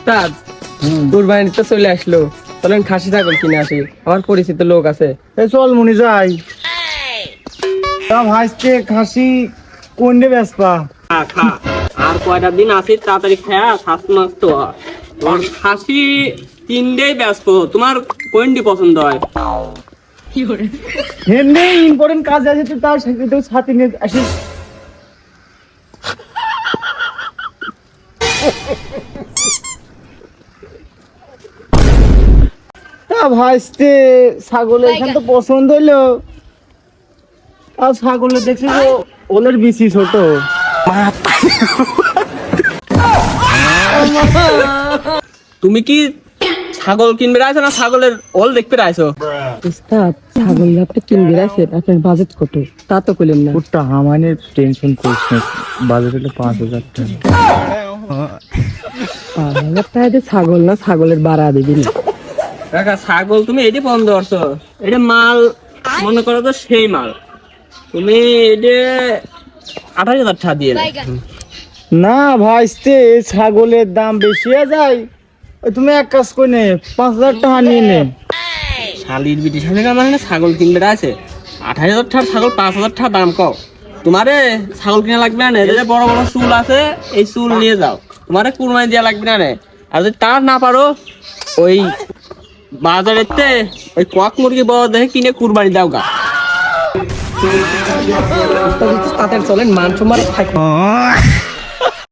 উস্তাদ কুরবানি তো চলে আসলো, চলেন খাসি ছাগল কিনে আসি, আমার পরিচিত লোক আছে। এই চল মুনি যাই। তা ভাইস্তে খাসি কোনটা বেচবা? খা আর কয়টা দিন আছে, তাড়াতাড়ি খায়া স্বাস্থ্য নষ্ট হয়। তোমার খাসি তিনটেই ব্যস্ত, তোমার কোনটি পছন্দ হয়? এমনি ইম্পর্টেন্ট কাজ আছে তো, তার সাথে তো সাথে নিয়ে আসিস। তা ভাইস্তে ছাগল এখান তো পছন্দ হইলো, আর ছাগলের দেখছি তো ওলের বেশি ছোট। তুমি কি ছাগল কিনবে রাইছো না ছাগলের ওল দেখতে রাইছো? উস্তাদ ছাগল আপনি কিনবে রাইছেন, আপনার বাজেট কত তা তো কইলেন না। ওটা আমানে টেনশন করিস না, বাজেট হলো 5,000 টাকা। 5,000 টাকা দিয়ে ছাগল না, ছাগলের বাড়া দিবি না কাকা। ছাগল তুমি এটি পছন্দ করছো, এটা মাল মনে করো তো সেই মাল, তুমি এটা 28,000 টাকা দিয়ে দাও। না ভাইস্তে ছাগলের দাম বেশি হয়ে যায়, ওই তুমি এক কাজ করে নে, 5,000 টাকা নিয়ে নে। শালির বিটি শালিরা মানে না ছাগল কিনবে আছে, 28,000 টাকার ছাগল 5,000 টাকা দাম কও। তোমারে ছাগল কিনা লাগবে না, এই যে বড় বড় চুল আছে এই চুল নিয়ে যাও, তোমারে কুরবানি দেওয়া লাগবে না। আর যদি তা না পারো ওই বাজারেতে ওই কক মুরগি বড় দেখে কিনে কুরবানি দাও গা। তাদের চলেন মান সম্মান থাকে।